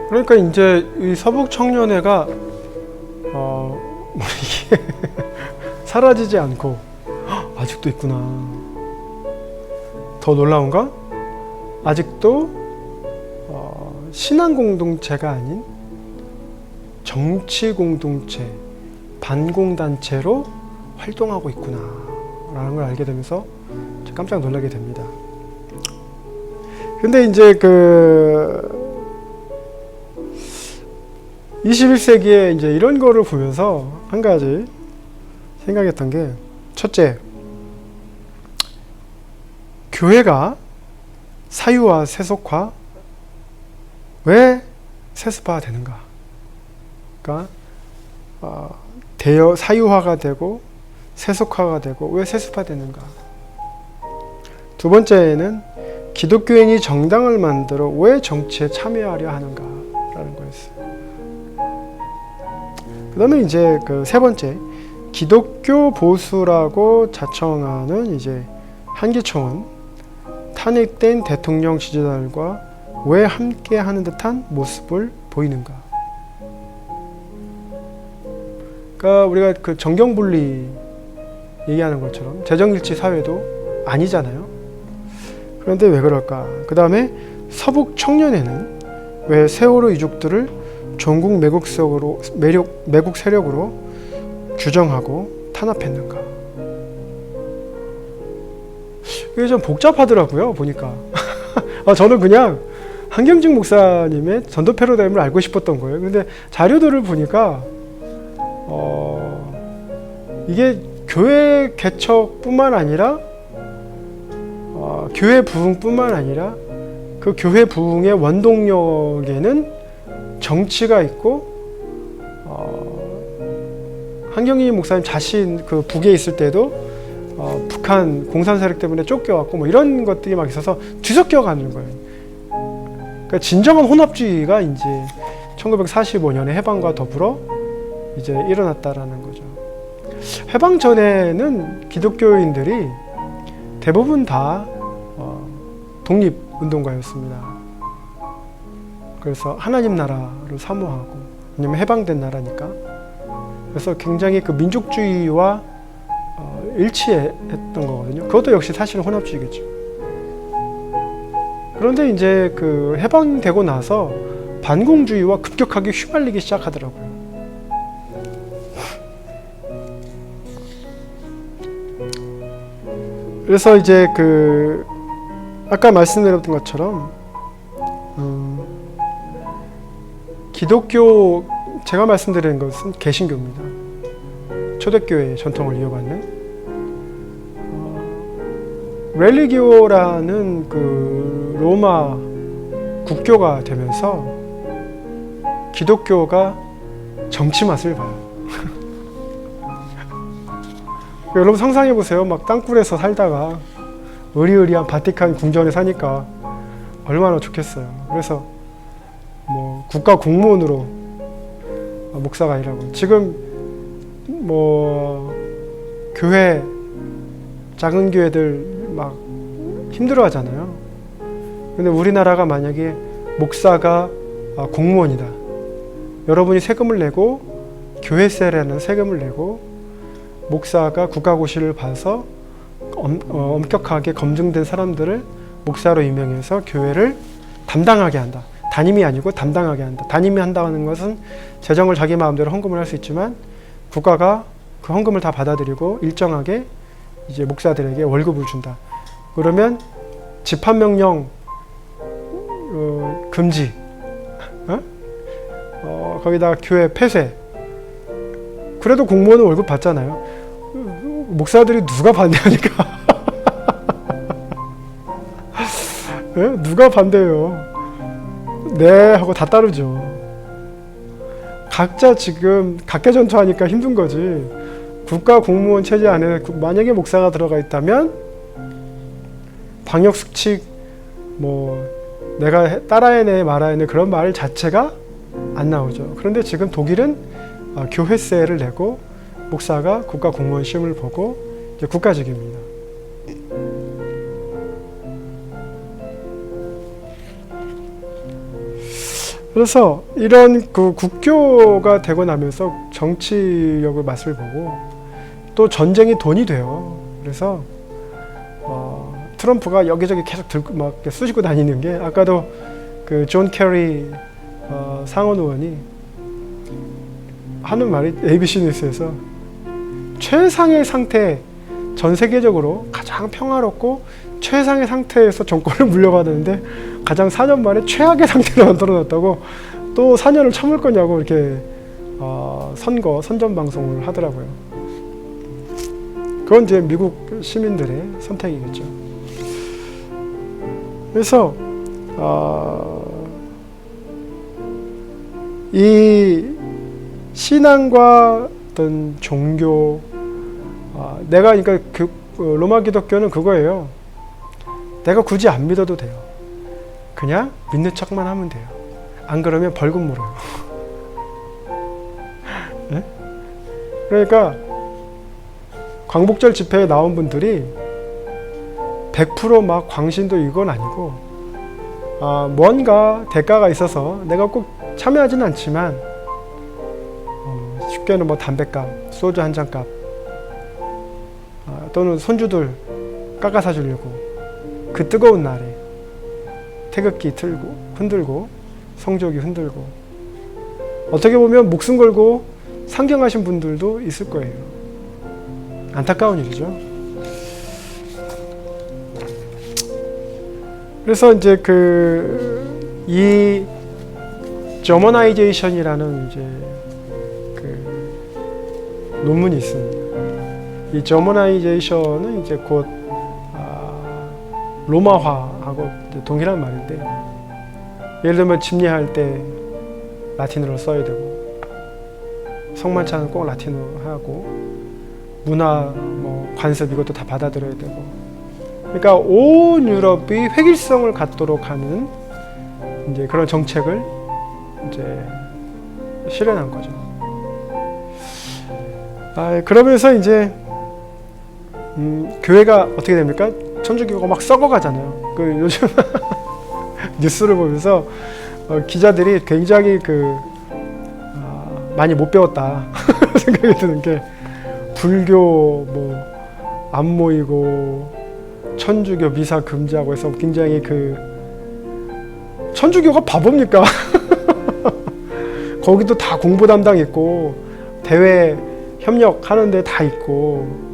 그러니까 이제 이 서북청년회가 이게 사라지지 않고 아직도 있구나. 더 놀라운가? 아직도 신앙 공동체가 아닌 정치 공동체, 반공단체로 활동하고 있구나 라는 걸 알게 되면서 깜짝 놀라게 됩니다. 근데 이제 21세기에 이제 이런 거를 보면서 한 가지 생각했던 게, 첫째, 교회가 사유화, 세속화, 왜 세습화가 되는가? 그러니까 사유화가 되고 세속화가 되고 왜 세습화되는가? 두 번째는 기독교인이 정당을 만들어 왜 정치에 참여하려 하는가라는 거였어요. 그 다음에 이제 세 번째, 기독교 보수라고 자청하는 이제 한기총은 탄핵된 대통령 지지자들과 왜 함께 하는 듯한 모습을 보이는가? 그러니까 우리가 정경분리 얘기하는 것처럼 재정일치 사회도 아니잖아요. 그런데 왜 그럴까? 그 다음에 서북 청년회는 왜 세월호 유족들을 종국 매국 세력으로 규정하고 탄압했는가? 이게 좀 복잡하더라고요, 보니까. 저는 그냥 한경직 목사님의 전도 패러다임을 알고 싶었던 거예요. 근데 자료들을 보니까 이게 교회 개척뿐만 아니라 교회 부흥뿐만 아니라 그 교회 부흥의 원동력에는 정치가 있고, 한경희 목사님 자신 북에 있을 때도 북한 공산 세력 때문에 쫓겨왔고 뭐 이런 것들이 막 있어서 뒤섞여 가는 거예요. 그러니까 진정한 혼합주의가 이제 1945년에 해방과 더불어 이제 일어났다라는 거죠. 해방 전에는 기독교인들이 대부분 다 독립운동가였습니다. 그래서 하나님 나라를 사모하고, 왜냐면 해방된 나라니까. 그래서 굉장히 민족주의와 일치했던 거거든요. 그것도 역시 사실은 혼합주의겠죠. 그런데 이제 해방되고 나서 반공주의와 급격하게 휘말리기 시작하더라고요. 그래서 이제 아까 말씀드렸던 것처럼 기독교, 제가 말씀드린 것은 개신교입니다. 초대교회의 전통을 이어받는 렐리기오라는 로마 국교가 되면서 기독교가 정치 맛을 봐요. 여러분 상상해 보세요. 막 땅굴에서 살다가 의리의리한 바티칸 궁전에 사니까 얼마나 좋겠어요. 그래서 뭐 국가 공무원으로 목사가 아니라고. 지금 뭐 교회, 작은 교회들 막 힘들어 하잖아요. 근데 우리나라가 만약에 목사가 공무원이다. 여러분이 세금을 내고, 교회세라는 세금을 내고, 목사가 국가고시를 봐서 엄격하게 검증된 사람들을 목사로 임명해서 교회를 담당하게 한다. 담임이 아니고 담당하게 한다. 담임이 한다는 것은 재정을 자기 마음대로 헌금을 할 수 있지만 국가가 그 헌금을 다 받아들이고 일정하게 이제 목사들에게 월급을 준다. 그러면 집합명령 금지, 거기다 교회 폐쇄. 그래도 공무원은 월급 받잖아요. 목사들이 누가 반대하니까? 네? 누가 반대해요? 네 하고 다 따르죠. 각자 지금 각계전투하니까 힘든 거지. 국가 공무원 체제 안에 만약에 목사가 들어가 있다면 방역수칙, 뭐 내가 따라해내 말아야내 그런 말 자체가 안 나오죠. 그런데 지금 독일은 교회세를 내고 목사가 국가 공무원 시험을 보고 이제 국가직입니다. 그래서 이런 그 국교가 되고 나면서 정치력의 맛을 보고 또 전쟁이 돈이 돼요. 그래서 트럼프가 여기저기 계속 들고 막 쑤시고 다니는 게 아까도 그 존 캐리 상원 의원이 하는 말이 ABC 뉴스에서 최상의 상태, 전 세계적으로 가장 평화롭고 최상의 상태에서 정권을 물려받았는데 가장 4년 만에 최악의 상태로 만들어놨다고 또 4년을 참을 거냐고 이렇게 선전 방송을 하더라고요. 그건 이제 미국 시민들의 선택이겠죠. 그래서 이 신앙과 어떤 종교, 내가 그러니까 로마 기독교는 그거예요. 내가 굳이 안 믿어도 돼요. 그냥 믿는 척만 하면 돼요. 안 그러면 벌금 물어요. 네? 그러니까 광복절 집회에 나온 분들이 100% 막 광신도 이건 아니고 뭔가 대가가 있어서 내가 꼭 참여하진 않지만 쉽게는 뭐 담배값, 소주 한 잔값 또는 손주들 깎아 사주려고 그 뜨거운 날에 태극기 틀고 흔들고 성조기 흔들고 어떻게 보면 목숨 걸고 상경하신 분들도 있을 거예요. 안타까운 일이죠. 그래서 이제 이 저머나이제이션이라는 이제 논문이 있습니다. 이 저머나이제이션은 이제 곧 로마화하고 동일한 말인데, 예를 들면 집례할 때 라틴어를 써야 되고, 성만찬은 꼭 라틴어로 하고, 문화, 뭐 관습 이것도 다 받아들여야 되고, 그러니까 온 유럽이 획일성을 갖도록 하는 이제 그런 정책을 이제 실현한 거죠. 그러면서 이제 교회가 어떻게 됩니까? 천주교가 막 썩어가잖아요. 요즘 뉴스를 보면서 기자들이 굉장히 많이 못 배웠다 생각이 드는 게, 불교 뭐 안 모이고 천주교 미사 금지하고 해서 굉장히 천주교가 바보입니까? 거기도 다 공부 담당 있고 대외 협력하는 데 다 있고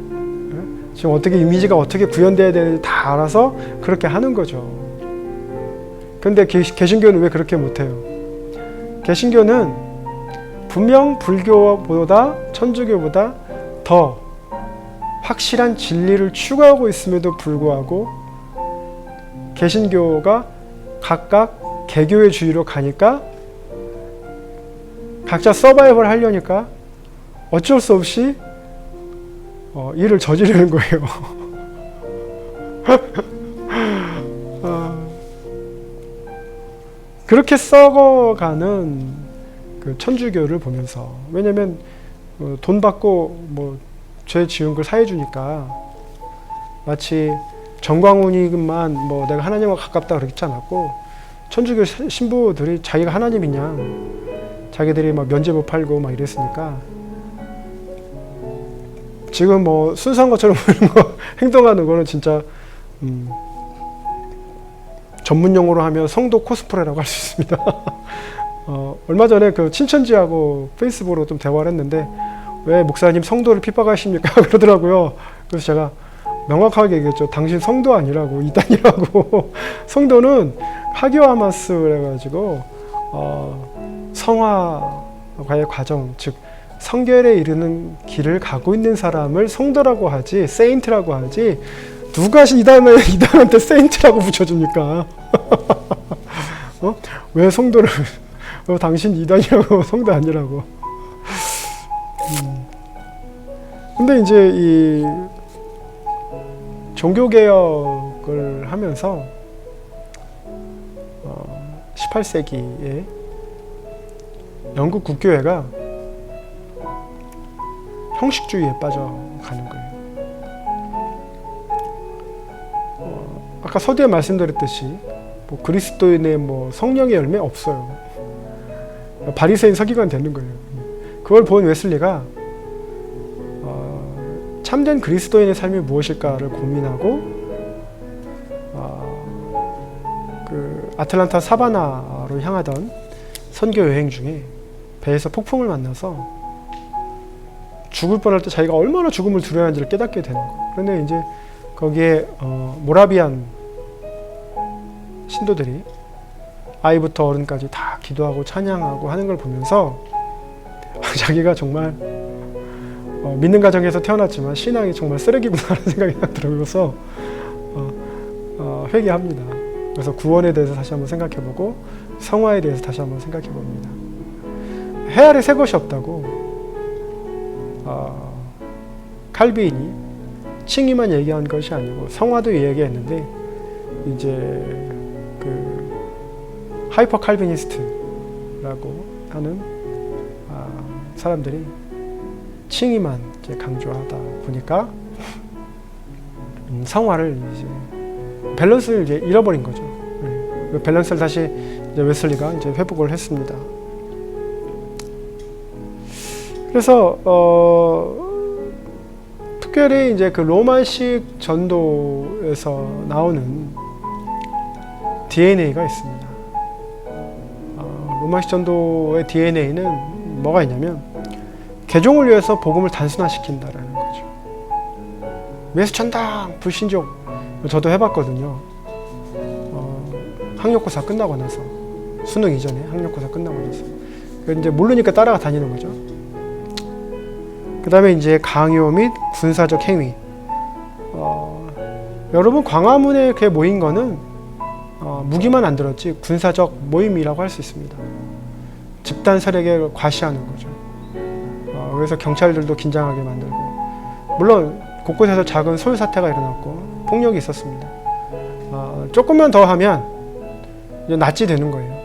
지금 어떻게 이미지가 어떻게 구현돼야 되는지 다 알아서 그렇게 하는 거죠. 근데 개신교는 왜 그렇게 못해요? 개신교는 분명 불교보다 천주교보다 더 확실한 진리를 추구하고 있음에도 불구하고 개신교가 각각 개교의 주의로 가니까 각자 서바이벌 하려니까 어쩔 수 없이 일을 저지르는 거예요. 그렇게 썩어가는 천주교를 보면서, 왜냐면 돈 받고 뭐 죄 지은 걸 사해주니까 마치 정광훈이만 뭐 내가 하나님과 가깝다 그러지 않았고, 천주교 신부들이 자기가 하나님이냐, 자기들이 막 면죄부 팔고 막 이랬으니까 지금 뭐 순수한 것처럼 보이는 거 행동하는 거는 진짜 전문 용어로 하면 성도 코스프레라고 할 수 있습니다. 얼마 전에 친천지하고 페이스북으로 좀 대화를 했는데, 왜 목사님 성도를 핍박하십니까? 그러더라고요. 그래서 제가 명확하게 얘기했죠. 당신 성도 아니라고, 이단이라고. 성도는 하기와마스 그래가지고 성화과의 과정, 즉 성결에 이르는 길을 가고 있는 사람을 성도라고 하지, 세인트라고 하지, 누가 이단한테 세인트라고 붙여줍니까? 왜 성도를 당신 이단이라고, 성도 아니라고. 근데 이제 이 종교개혁을 하면서 18세기에 영국 국교회가 형식주의에 빠져가는 거예요. 아까 서두에 말씀드렸듯이 뭐 그리스도인의 뭐 성령의 열매 없어요. 바리새인 서기관 되는 거예요. 그걸 본 웨슬리가 참된 그리스도인의 삶이 무엇일까를 고민하고 그 아틀란타 사바나로 향하던 선교 여행 중에 배에서 폭풍을 만나서 죽을 뻔할 때 자기가 얼마나 죽음을 두려워하는지를 깨닫게 되는 거예요. 그런데 이제 거기에 모라비안 신도들이 아이부터 어른까지 다 기도하고 찬양하고 하는 걸 보면서 자기가 정말 믿는 가정에서 태어났지만 신앙이 정말 쓰레기구나 하는 생각이 들어서 회개합니다. 그래서 구원에 대해서 다시 한번 생각해보고 성화에 대해서 다시 한번 생각해봅니다. 해 아래 새 것이 없다고 칼빈이 칭의만 얘기한 것이 아니고 성화도 얘기했는데 이제 그 하이퍼 칼비니스트라고 하는 사람들이 칭의만 이제 강조하다 보니까 성화를 이제 밸런스를 이제 잃어버린 거죠. 그 밸런스를 다시 이제 웨슬리가 이제 회복을 했습니다. 그래서 특별히 이제 그 로마식 전도에서 나오는 DNA가 있습니다. 로마식 전도의 DNA는 뭐가 있냐면 개종을 위해서 복음을 단순화시킨다라는 거죠. 매수천당 불신종 저도 해봤거든요. 학력고사 끝나고 나서 수능 이전에 학력고사 끝나고 나서 이제 모르니까 따라가 다니는 거죠. 그 다음에 이제 강요 및 군사적 행위. 여러분 광화문에 이렇게 모인 거는 무기만 안 들었지 군사적 모임이라고 할 수 있습니다. 집단 세력을 과시하는 거죠. 그래서 경찰들도 긴장하게 만들고, 물론 곳곳에서 작은 소요 사태가 일어났고 폭력이 있었습니다. 조금만 더 하면 이제 낫지 되는 거예요.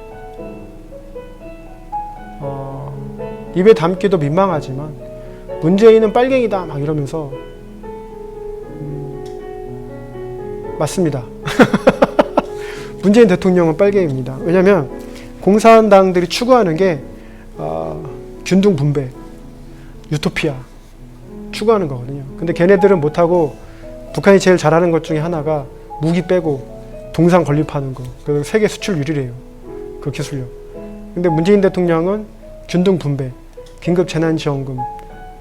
입에 담기도 민망하지만 문재인은 빨갱이다 막 이러면서 맞습니다. 문재인 대통령은 빨갱이입니다. 왜냐하면 공산당들이 추구하는 게 균등 분배, 유토피아 추구하는 거거든요. 근데 걔네들은 못하고 북한이 제일 잘하는 것 중에 하나가 무기 빼고 동상 건립하는 거. 그래서 세계 수출 1위래요. 그 기술력. 근데 문재인 대통령은 균등 분배, 긴급 재난지원금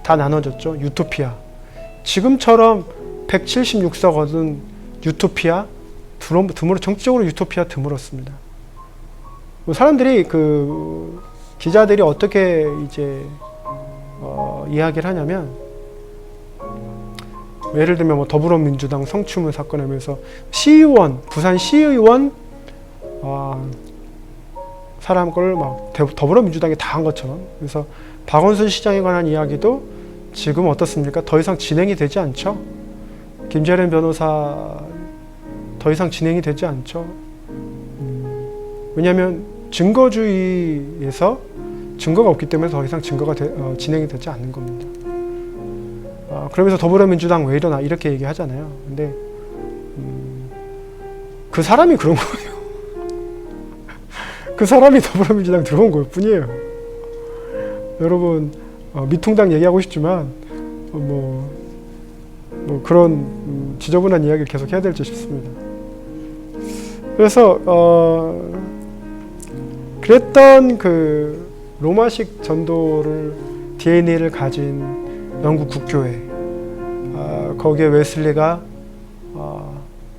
다 나눠줬죠. 유토피아. 지금처럼 176석 얻은 유토피아 드물어, 정치적으로 유토피아 드물었습니다. 사람들이 기자들이 어떻게 이제 이야기를 하냐면, 예를 들면 뭐 더불어민주당 성추문 사건 하면서 시의원, 부산 시의원 사람 걸 막 더불어민주당이 다 한 것처럼. 그래서 박원순 시장에 관한 이야기도 지금 어떻습니까? 더 이상 진행이 되지 않죠. 김재련 변호사 더 이상 진행이 되지 않죠. 왜냐하면 증거주의에서 증거가 없기 때문에 더 이상 증거가 진행이 되지 않는 겁니다. 그러면서 더불어민주당 왜 이러나 이렇게 얘기하잖아요. 근데 그 사람이 그런 거예요. 그 사람이 더불어민주당 들어온 걸 뿐이에요. 여러분 미통당 얘기하고 싶지만 뭐 그런 지저분한 이야기를 계속 해야 될지 싶습니다. 그래서 그랬던 그 로마식 전도를 DNA를 가진 영국 국교회, 거기에 웨슬리가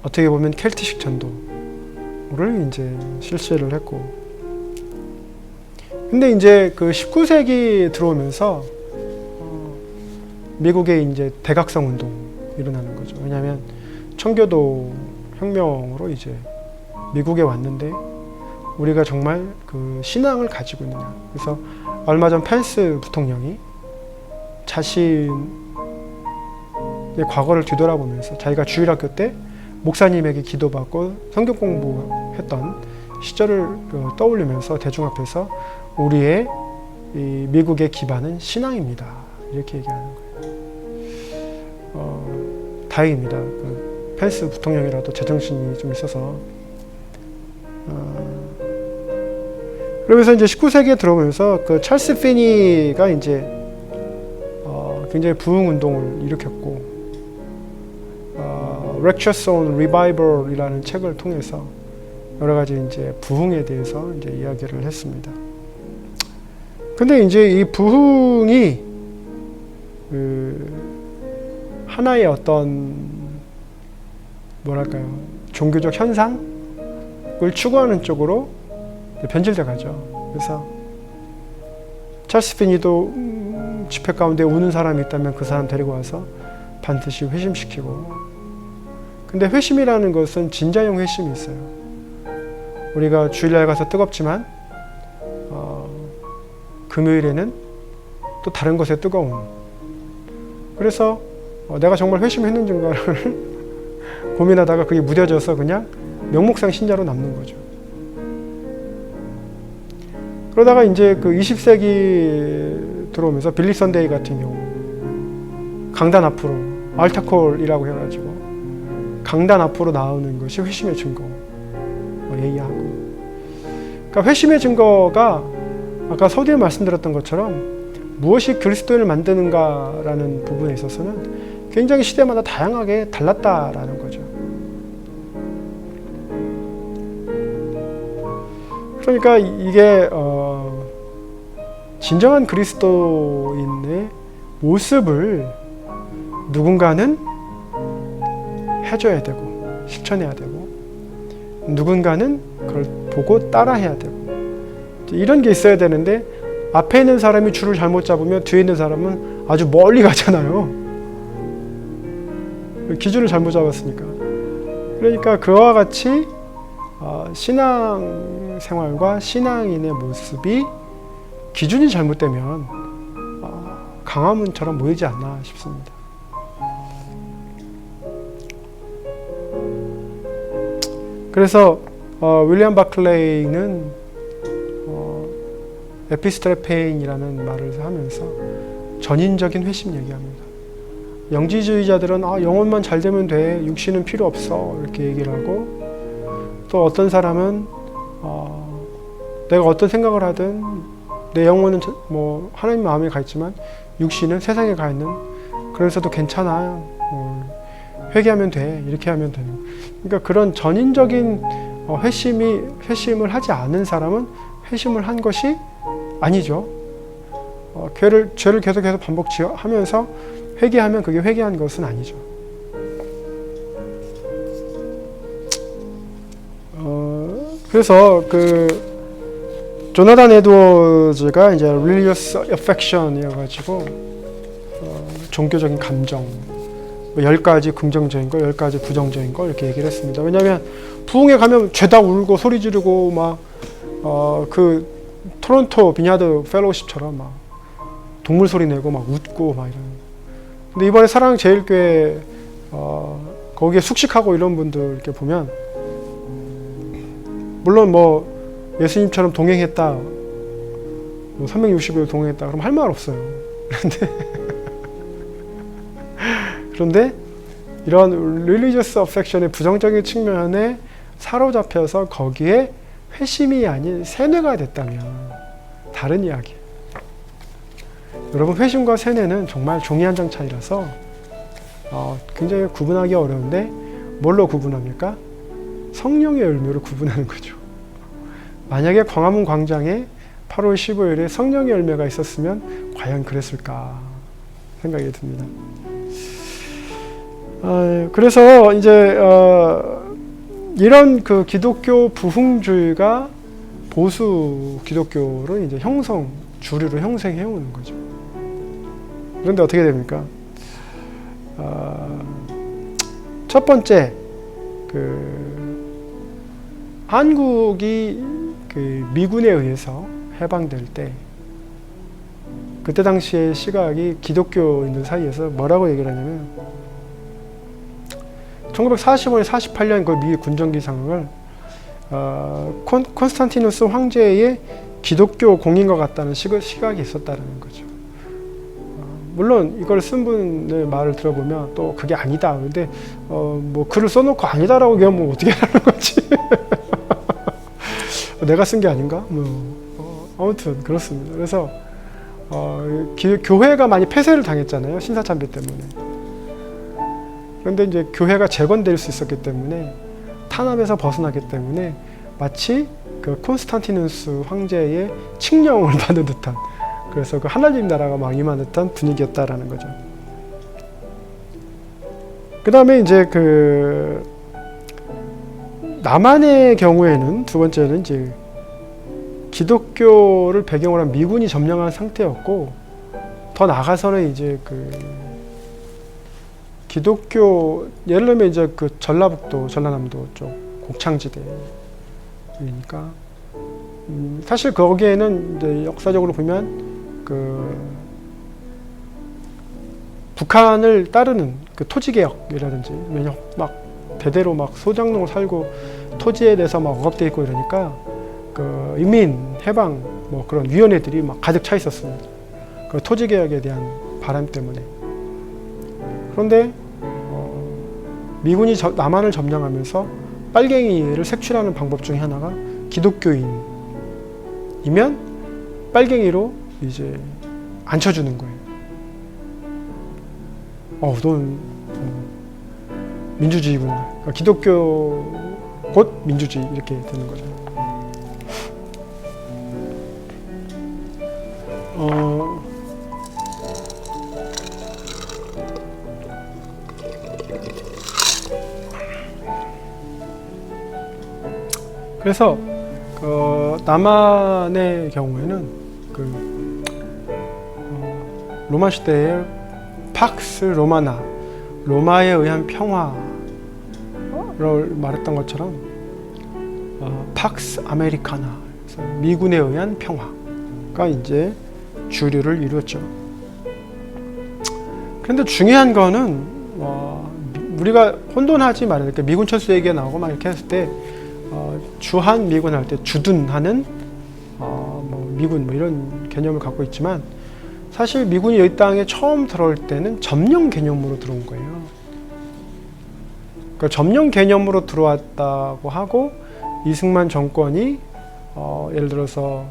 어떻게 보면 켈티식 전도를 이제 실시를 했고, 근데 이제 그 19세기 들어오면서 미국의 이제 대각성 운동 일어나는 거죠. 왜냐하면 청교도 혁명으로 이제 미국에 왔는데 우리가 정말 그 신앙을 가지고 있느냐. 그래서 얼마 전 펜스 부통령이 자신의 과거를 뒤돌아보면서 자기가 주일학교 때 목사님에게 기도받고 성경 공부했던 시절을 떠올리면서 대중 앞에서 우리의 이 미국의 기반은 신앙입니다. 이렇게 얘기하는 거예요. 다행입니다. 그 펜스 부통령이라도 제정신이 좀 있어서. 그러면서 이제 19세기에 들어오면서 그 찰스 피니가 이제 굉장히 부흥 운동을 일으켰고, Lectures on Revival이라는 책을 통해서 여러 가지 이제 부흥에 대해서 이제 이야기를 했습니다. 근데 이제 이 부흥이 하나의 어떤 뭐랄까요, 종교적 현상을 추구하는 쪽으로 변질돼 가죠. 그래서 찰스 피니도 집회 가운데 우는 사람이 있다면 그 사람 데리고 와서 반드시 회심시키고, 근데 회심이라는 것은 진자형 회심이 있어요. 우리가 주일날 가서 뜨겁지만 금요일에는 또 다른 것에 뜨거운, 그래서 내가 정말 회심했는지를 고민하다가 그게 무뎌져서 그냥 명목상 신자로 남는 거죠. 그러다가 이제 그 20세기 들어오면서 빌리 선데이 같은 경우 강단 앞으로 알타콜이라고 해가지고 강단 앞으로 나오는 것이 회심의 증거 얘기하고, 그러니까 회심의 증거가 아까 서두에 말씀드렸던 것처럼 무엇이 그리스도인을 만드는가라는 부분에 있어서는 굉장히 시대마다 다양하게 달랐다라는 거죠. 그러니까 이게 진정한 그리스도인의 모습을 누군가는 해줘야 되고 실천해야 되고, 누군가는 그걸 보고 따라해야 되고, 이런 게 있어야 되는데 앞에 있는 사람이 줄을 잘못 잡으면 뒤에 있는 사람은 아주 멀리 가잖아요. 기준을 잘못 잡았으니까. 그러니까 그와 같이 신앙 생활과 신앙인의 모습이 기준이 잘못되면 강화문처럼 보이지 않나 싶습니다. 그래서 윌리엄 바클레이는 에피스트레페인이라는 말을 하면서 전인적인 회심 얘기합니다. 영지주의자들은 영혼만 잘 되면 돼, 육신은 필요 없어, 이렇게 얘기를 하고, 또 어떤 사람은 내가 어떤 생각을 하든 내 영혼은 뭐 하나님 마음에 가 있지만 육신은 세상에 가 있는, 그래서도 괜찮아, 회개하면 돼, 이렇게 하면 되는. 그러니까 그런 전인적인 회심을 하지 않은 사람은 회심을 한 것이 아니죠. 죄를 계속해서 반복하면서 회개하면 그게 회개한 것은 아니죠. 그래서 조나단 에드워즈가 이제 religious affection이어가지고 종교적인 감정, 10가지 긍정적인 거, 10가지 부정적인 거 이렇게 얘기를 했습니다. 왜냐하면 부흥회 가면 죄다 울고 소리 지르고 막 토론토 비냐드 펠로우십처럼 막 동물 소리 내고 막 웃고 막 이런. 근데 이번에 사랑제일교회 거기에 숙식하고 이런 분들 이렇게 보면, 물론 뭐 예수님처럼 동행했다, 뭐 360일 동행했다 그럼 할 말 없어요. 그런데 이런 religious affection의 부정적인 측면에 사로잡혀서 거기에 회심이 아닌 세뇌가 됐다면 다른 이야기. 여러분, 회심과 세뇌는 정말 종이 한 장 차이라서 굉장히 구분하기 어려운데, 뭘로 구분합니까? 성령의 열매로 구분하는 거죠. 만약에 광화문 광장에 8월 15일에 성령의 열매가 있었으면 과연 그랬을까 생각이 듭니다. 그래서 이제 이런 기독교 부흥주의가 보수 기독교를 이제 주류로 형성해 오는 거죠. 그런데 어떻게 됩니까? 첫 번째, 한국이 미군에 의해서 해방될 때, 그때 당시의 시각이 기독교인들 사이에서 뭐라고 얘기를 하냐면, 1945년, 48년 그 미 군정기 상황을 콘스탄티누스 황제의 기독교 공인과 같다는 시각이 있었다는 거죠. 물론 이걸 쓴 분의 말을 들어보면 또 그게 아니다. 근데 뭐 글을 써놓고 아니다라고 얘기하면 어떻게 하는 거지? 내가 쓴 게 아닌가? 아무튼 그렇습니다. 그래서 교회가 많이 폐쇄를 당했잖아요. 신사참배 때문에. 그런데 이제 교회가 재건될 수 있었기 때문에 탄압에서 벗어나기 때문에 마치 그 콘스탄티누스 황제의 칙령을 받은 듯한, 그래서 그 하나님 나라가 막 임한 듯한 분위기였다라는 거죠. 그 다음에 이제 그 남한의 경우에는 두 번째는 이제 기독교를 배경으로 한 미군이 점령한 상태였고, 더 나아가서는 이제 그 기독교, 예를 들면 이제 그 전라북도, 전라남도 쪽 곡창지대니까 사실 거기에는 이제 역사적으로 보면 그 북한을 따르는 그 토지개혁이라든지, 왜냐 막 대대로 막 소장농을 살고 토지에 대해서 막 억압돼 있고 이러니까 그 인민 해방 뭐 그런 위원회들이 막 가득 차 있었습니다. 그 토지개혁에 대한 바람 때문에. 그런데 미군이 남한을 점령하면서 빨갱이를 색출하는 방법 중에 하나가 기독교인이면 빨갱이로 이제 앉혀주는 거예요. 넌 민주주의구나. 그러니까 기독교 곧 민주주의 이렇게 되는 거죠. 그래서 남한의 경우에는 그 로마 시대의 팍스 로마나, 로마에 의한 평화를 말했던 것처럼 팍스 아메리카나, 미군에 의한 평화가 이제 주류를 이루었죠. 그런데 중요한 거는 우리가 혼돈하지 말아야 돼. 미군 철수 얘기가 나오고 막 이렇게 했을 때 주한 미군 할 때 주둔하는 뭐 미군 뭐 이런 개념을 갖고 있지만, 사실 미군이 이 땅에 처음 들어올 때는 점령 개념으로 들어온 거예요. 그러니까 점령 개념으로 들어왔다고 하고, 이승만 정권이 예를 들어서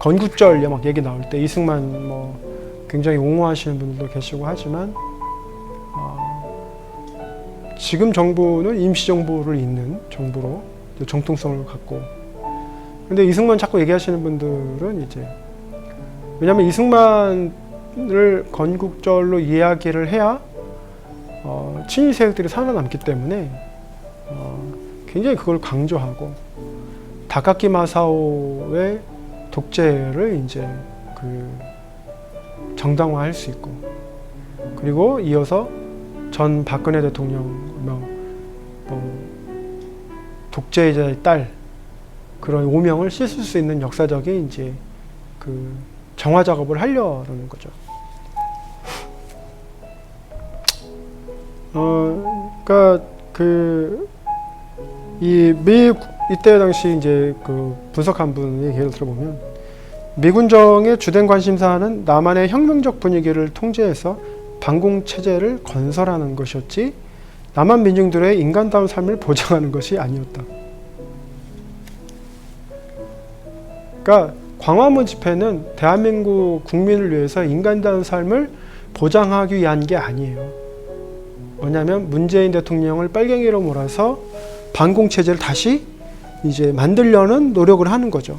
건국절 막 얘기 나올 때 이승만 뭐 굉장히 옹호하시는 분들도 계시고 하지만, 지금 정부는 임시정부를 잇는 정부로 정통성을 갖고, 근데 이승만 자꾸 얘기하시는 분들은 이제, 왜냐하면 이승만을 건국절로 이야기를 해야 친일 세력들이 살아남기 때문에 굉장히 그걸 강조하고, 다카키 마사오의 독재를 이제 그 정당화할 수 있고, 그리고 이어서 전 박근혜 대통령 독재자의 딸, 그런 오명을 씻을 수 있는 역사적인 이제 그 정화 작업을 하려는 거죠. 그러니까 이때 당시 이제 그 분석한 분의 얘기를 들어보면, 미군정의 주된 관심사는 남한의 혁명적 분위기를 통제해서 반공 체제를 건설하는 것이었지, 남한 민중들의 인간다운 삶을 보장하는 것이 아니었다. 그러니까 광화문 집회는 대한민국 국민을 위해서 인간다운 삶을 보장하기 위한 게 아니에요. 뭐냐면 문재인 대통령을 빨갱이로 몰아서 반공 체제를 다시 이제 만들려는 노력을 하는 거죠.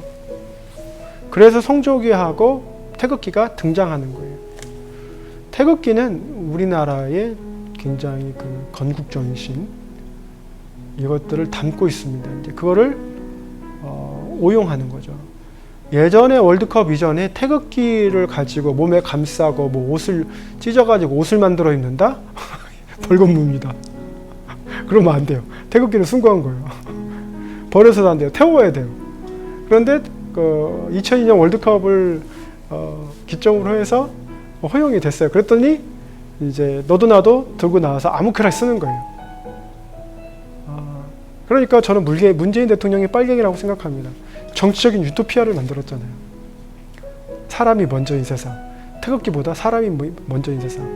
그래서 성조기하고 태극기가 등장하는 거예요. 태극기는 우리나라의 굉장히 그 건국 정신, 이것들을 담고 있습니다. 이제 그거를 오용하는 거죠. 예전에 월드컵 이전에 태극기를 가지고 몸에 감싸고 뭐 옷을 찢어가지고 옷을 만들어 입는다? 벌금입니다. 그러면 안 돼요. 태극기는 숭고한 거예요. 버려서도 안 돼요. 태워야 돼요. 그런데 그 2002년 월드컵을 기점으로 해서 허용이 됐어요. 그랬더니 이제 너도 나도 들고 나와서 아무렇게나 쓰는 거예요. 그러니까 저는 문재인 대통령이 빨갱이라고 생각합니다. 정치적인 유토피아를 만들었잖아요. 사람이 먼저인 세상, 태극기보다 사람이 먼저인 세상.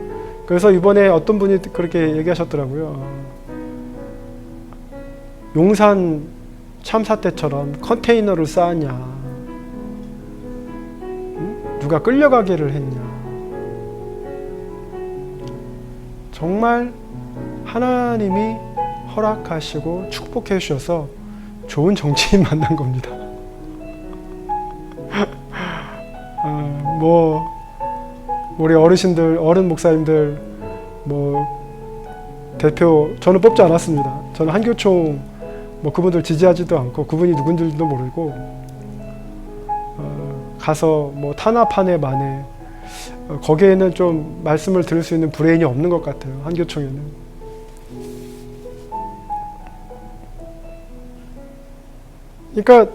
그래서 이번에 어떤 분이 그렇게 얘기하셨더라고요. 용산 참사 때처럼 컨테이너를 쌓았냐, 누가 끌려가기를 했냐. 정말 하나님이 허락하시고 축복해 주셔서 좋은 정치인 만난 겁니다. 뭐 우리 어르신들, 어른 목사님들 뭐 대표 저는 뽑지 않았습니다. 저는 한교총 뭐 그분들 지지하지도 않고 그분이 누군지도 모르고 가서 뭐 탄압하네 마네 거기에는 좀 말씀을 들을 수 있는 브레인이 없는 것 같아요. 한교총에는. 그러니까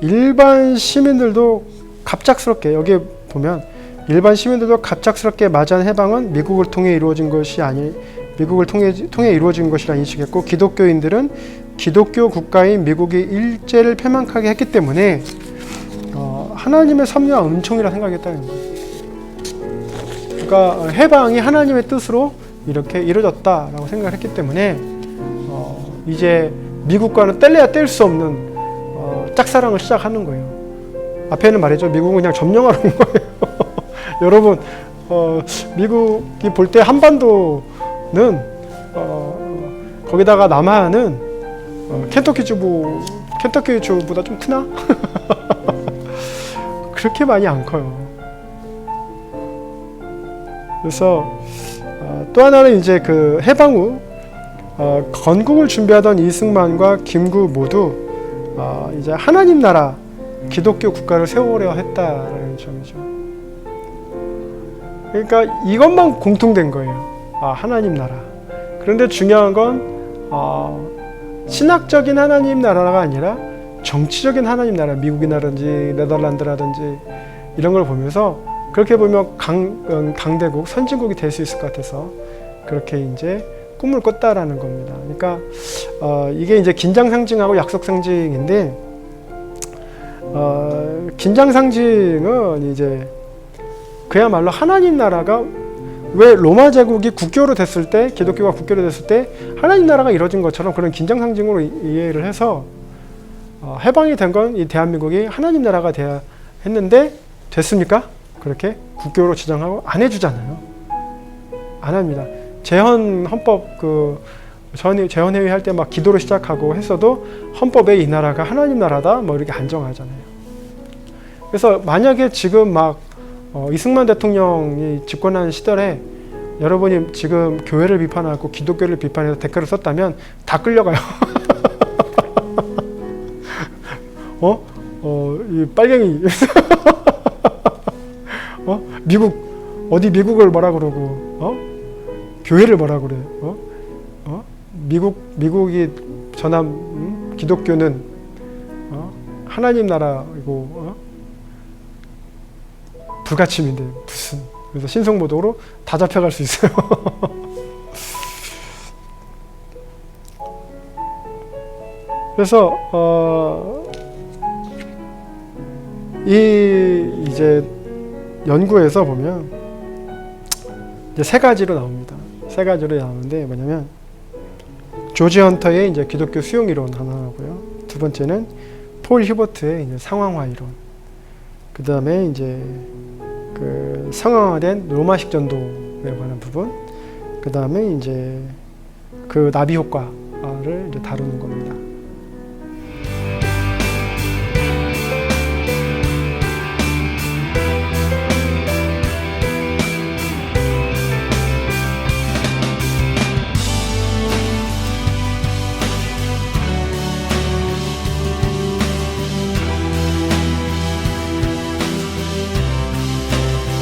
일반 시민들도 갑작스럽게 여기 보면 일반 시민들도 갑작스럽게 맞이한 해방은 미국을 통해 이루어진 것이 아니 미국을 통해 이루어진 것이라 인식했고 기독교인들은 기독교 국가인 미국이 일제를 패망하게 했기 때문에 하나님의 섭리와 은총이라 생각했다는 거예요. 그러니까 해방이 하나님의 뜻으로 이렇게 이루어졌다라고 생각을 했기 때문에 이제 미국과는 뗄래야 뗄 수 없는 짝사랑을 시작하는 거예요. 앞에는 말이죠. 미국은 그냥 점령하러 온 거예요. 여러분 미국이 볼 때 한반도는 거기다가 남한은 켄터키 주보다 좀 크나? 그렇게 많이 안 커요. 그래서 또 하나는 이제 그 해방 후 건국을 준비하던 이승만과 김구 모두 이제 하나님 나라 기독교 국가를 세우려 했다라는 점이죠. 그러니까 이것만 공통된 거예요. 하나님 나라. 그런데 중요한 건 신학적인 하나님 나라가 아니라 정치적인 하나님 나라, 미국이라든지 네덜란드라든지 이런 걸 보면서 그렇게 보면 강대국, 선진국이 될 수 있을 것 같아서 그렇게 이제 꿈을 꿨다라는 겁니다. 그러니까 이게 이제 긴장 상징하고 약속 상징인데 긴장 상징은 이제 그야말로 하나님 나라가 왜 로마 제국이 국교로 됐을 때 기독교가 국교로 됐을 때 하나님 나라가 이루어진 것처럼 그런 긴장 상징으로 이해를 해서 해방이 된 건 이 대한민국이 하나님 나라가 돼야 했는데 됐습니까? 그렇게 국교로 지정하고 안 해주잖아요. 안 합니다. 재헌 헌법 재헌회의 할 때 막 기도로 시작하고 했어도 헌법에 이 나라가 하나님 나라다 뭐 이렇게 안정하잖아요. 그래서 만약에 지금 막 이승만 대통령이 집권하는 시절에 여러분이 지금 교회를 비판하고 기독교를 비판해서 댓글을 썼다면 다 끌려가요. 이 빨갱이. 미국을 뭐라 그러고, 교회를 뭐라 그래, 미국이 전함, 기독교는, 하나님 나라이고, 불가침인데, 무슨. 그래서 신성모독으로 다 잡혀갈 수 있어요. 그래서, 이제 연구에서 보면 이제 세 가지로 나옵니다. 세 가지로 나오는데 뭐냐면 조지 헌터의 이제 기독교 수용 이론 하나고요. 두 번째는 폴 히버트의 이제 상황화 이론. 그 다음에 이제 그 상황화된 로마식 전도에 관한 부분. 그 다음에 이제 그 나비 효과를 이제 다루는 겁니다.